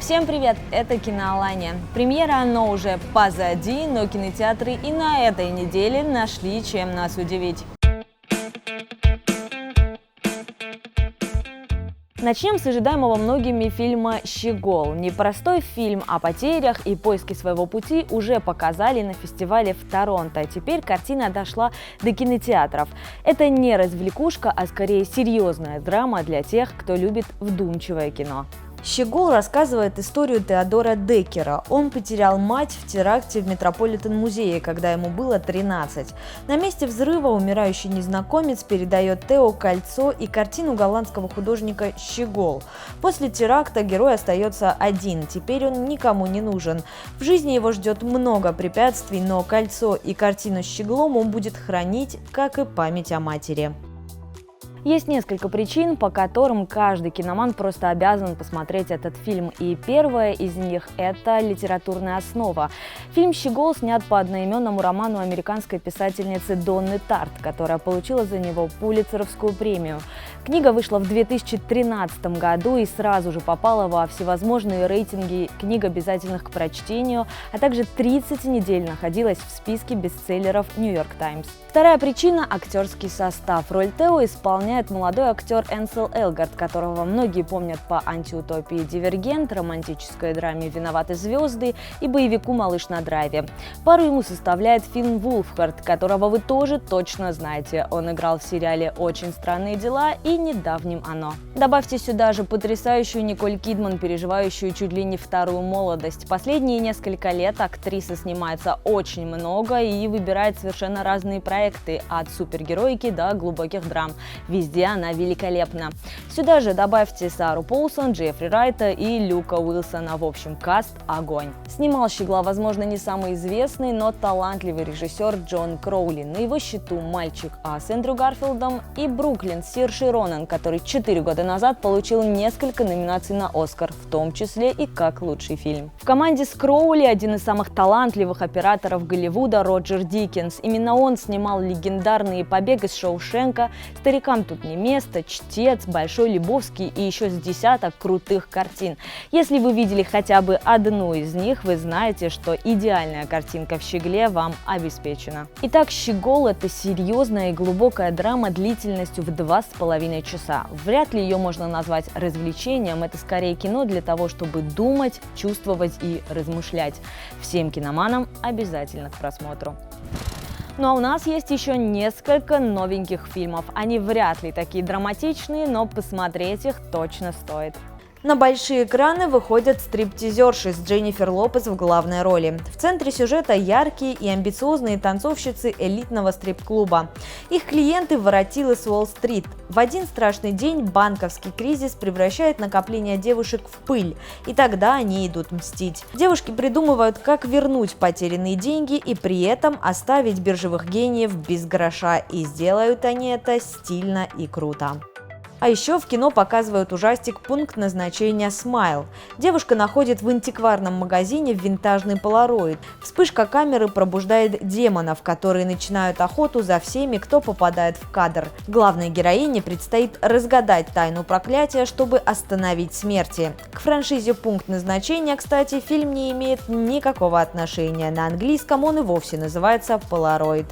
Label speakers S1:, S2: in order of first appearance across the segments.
S1: Всем привет, это Киноалания. Премьера «Оно» уже позади, но кинотеатры и на этой неделе нашли чем нас удивить. Начнем с ожидаемого многими фильма «Щегол». Непростой фильм о потерях и поиске своего пути уже показали на фестивале в Торонто. Теперь картина дошла до кинотеатров. Это не развлекушка, а скорее серьезная драма для тех, кто любит вдумчивое кино. «Щегол» рассказывает историю Теодора Деккера. Он потерял мать в теракте в Метрополитен-музее, когда ему было 13. На месте взрыва умирающий незнакомец передает Тео кольцо и картину голландского художника «Щегол». После теракта герой остается один, теперь он никому не нужен. В жизни его ждет много препятствий, но кольцо и картину с щеглом он будет хранить, как и память о матери. Есть несколько причин, по которым каждый киноман просто обязан посмотреть этот фильм. И первая из них – это литературная основа. Фильм «Щегол» снят по одноименному роману американской писательницы Донны Тарт, которая получила за него Пулитцеровскую премию. Книга вышла в 2013 году и сразу же попала во всевозможные рейтинги книг, обязательных к прочтению, а также 30 недель находилась в списке бестселлеров «Нью-Йорк Таймс». Вторая причина – актерский состав. Роль Тео исполняет молодой актер Энсел Элгарт, которого многие помнят по антиутопии «Дивергент», романтической драме «Виноваты звезды» и боевику «Малыш на драйве». Пару ему составляет Финн Вулфхард, которого вы тоже точно знаете. Он играл в сериале «Очень странные дела» и недавнем «Оно». Добавьте сюда же потрясающую Николь Кидман, переживающую чуть ли не вторую молодость. Последние несколько лет актриса снимается очень много и выбирает совершенно разные проекты, от супергероики до глубоких драм. Везде она великолепна. Сюда же добавьте Сару Полсон, Джеффри Райта и Люка Уилсона. В общем, каст огонь. Снимал «Щегла», возможно, не самый известный, но талантливый режиссер Джон Кроули. На его счету «Мальчик А» с Эндрю Гарфилдом и «Бруклин» с Сиршей Ронан, который 4 года назад получил несколько номинаций на «Оскар», в том числе и как лучший фильм. В команде с Кроули один из самых талантливых операторов Голливуда Роджер Диккенс. Именно он снимал легендарные «Побег из Шоушенка», «Старикам тут не место», «Чтец», «Большой Лебовский» и еще с десяток крутых картин. Если вы видели хотя бы одну из них, вы знаете, что идеальная картинка в «Щегле» вам обеспечена. Итак, «Щегол» — это серьезная и глубокая драма длительностью в 2,5 часа. Вряд ли ее можно назвать развлечением, это скорее кино для того, чтобы думать, чувствовать и размышлять. Всем киноманам обязательно к просмотру. Ну а у нас есть еще несколько новеньких фильмов. Они вряд ли такие драматичные, но посмотреть их точно стоит. На большие экраны выходят стриптизерши с Дженнифер Лопес в главной роли. В центре сюжета яркие и амбициозные танцовщицы элитного стрип-клуба. Их клиенты – воротилы с Уолл-стрит. В один страшный день банковский кризис превращает накопление девушек в пыль, и тогда они идут мстить. Девушки придумывают, как вернуть потерянные деньги и при этом оставить биржевых гениев без гроша, и сделают они это стильно и круто. А еще в кино показывают ужастик «Пункт назначения Смайл». Девушка находит в антикварном магазине винтажный полароид. Вспышка камеры пробуждает демонов, которые начинают охоту за всеми, кто попадает в кадр. Главной героине предстоит разгадать тайну проклятия, чтобы остановить смерти. К франшизе «Пункт назначения», кстати, фильм не имеет никакого отношения. На английском он и вовсе называется «Полароид».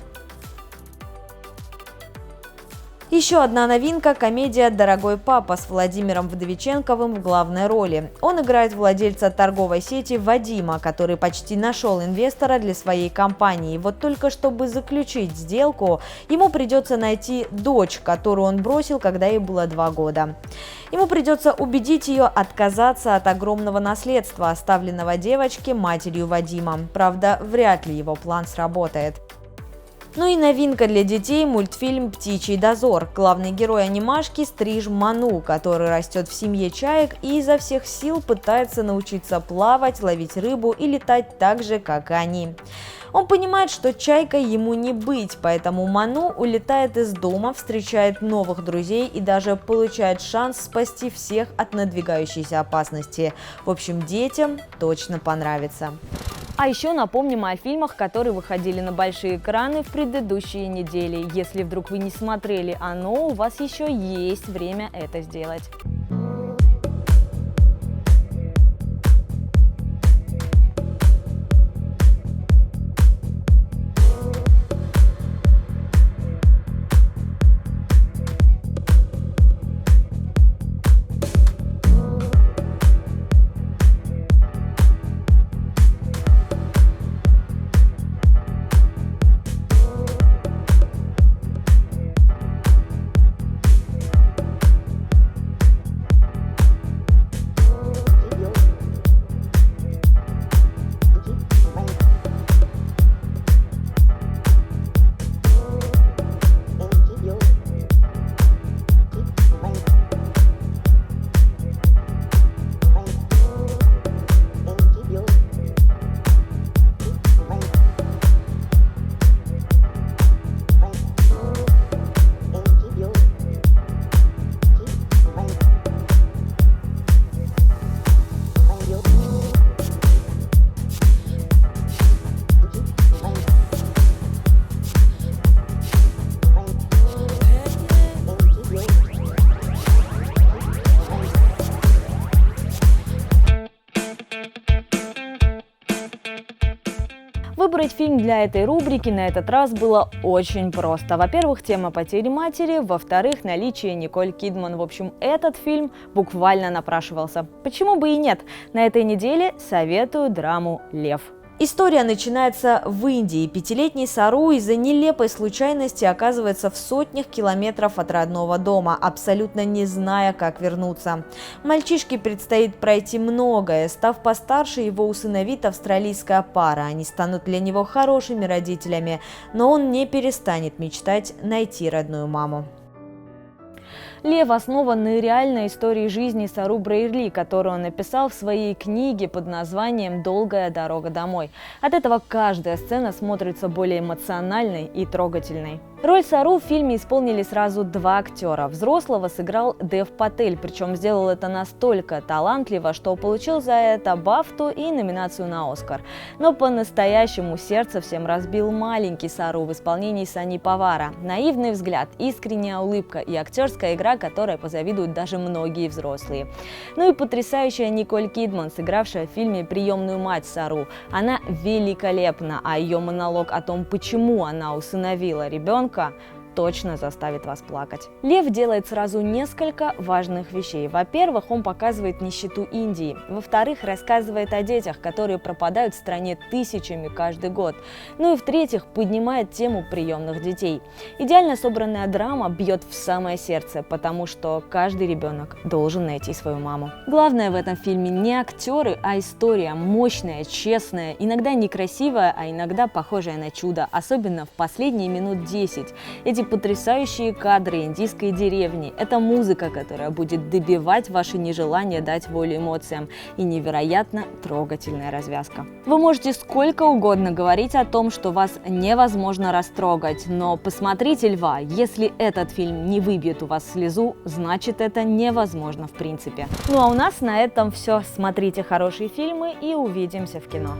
S1: Еще одна новинка – комедия «Дорогой папа» с Владимиром Вдовиченковым в главной роли. Он играет владельца торговой сети Вадима, который почти нашел инвестора для своей компании. Вот только чтобы заключить сделку, ему придется найти дочь, которую он бросил, когда ей было 2 года. Ему придется убедить ее отказаться от огромного наследства, оставленного девочке матерью Вадима. Правда, вряд ли его план сработает. Ну и новинка для детей – мультфильм «Птичий дозор». Главный герой анимашки – стриж Ману, который растет в семье чаек и изо всех сил пытается научиться плавать, ловить рыбу и летать так же, как и они. Он понимает, что чайкой ему не быть, поэтому Ману улетает из дома, встречает новых друзей и даже получает шанс спасти всех от надвигающейся опасности. В общем, детям точно понравится. А еще напомним о фильмах, которые выходили на большие экраны в предыдущие недели. Если вдруг вы не смотрели «Оно», у вас еще есть время это сделать. Выбрать фильм для этой рубрики на этот раз было очень просто. Во-первых, тема потери матери, во-вторых, наличие Николь Кидман. В общем, этот фильм буквально напрашивался. Почему бы и нет? На этой неделе советую драму «Лев». История начинается в Индии. Пятилетний Сару из-за нелепой случайности оказывается в сотнях километров от родного дома, абсолютно не зная, как вернуться. Мальчишке предстоит пройти многое. Став постарше, его усыновит австралийская пара. Они станут для него хорошими родителями, но он не перестанет мечтать найти родную маму. «Лев» основан на реальной истории жизни Сару Брейерли, которую он написал в своей книге под названием «Долгая дорога домой». От этого каждая сцена смотрится более эмоциональной и трогательной. Роль Сару в фильме исполнили сразу два актера. Взрослого сыграл Дев Патель, причем сделал это настолько талантливо, что получил за это Бафту и номинацию на Оскар. Но по-настоящему сердце всем разбил маленький Сару в исполнении Сани Павара. Наивный взгляд, искренняя улыбка и актерская игра, которой позавидуют даже многие взрослые. Ну и потрясающая Николь Кидман, сыгравшая в фильме приемную мать Сару. Она великолепна, а ее монолог о том, почему она усыновила ребенка, точно заставит вас плакать. «Лев» делает сразу несколько важных вещей. Во-первых, он показывает нищету Индии. Во-вторых, рассказывает о детях, которые пропадают в стране тысячами каждый год. Ну и в-третьих, поднимает тему приемных детей. Идеально собранная драма бьет в самое сердце, потому что каждый ребенок должен найти свою маму. Главное в этом фильме не актеры, а история. Мощная, честная, иногда некрасивая, а иногда похожая на чудо, особенно в последние минут 10. Эти потрясающие кадры индийской деревни. Это музыка, которая будет добивать ваше нежелание дать волю эмоциям, и невероятно трогательная развязка. Вы можете сколько угодно говорить о том, что вас невозможно растрогать, но посмотрите «Льва». Если этот фильм не выбьет у вас слезу, значит это невозможно в принципе. Ну а у нас на этом все. Смотрите хорошие фильмы и увидимся в кино.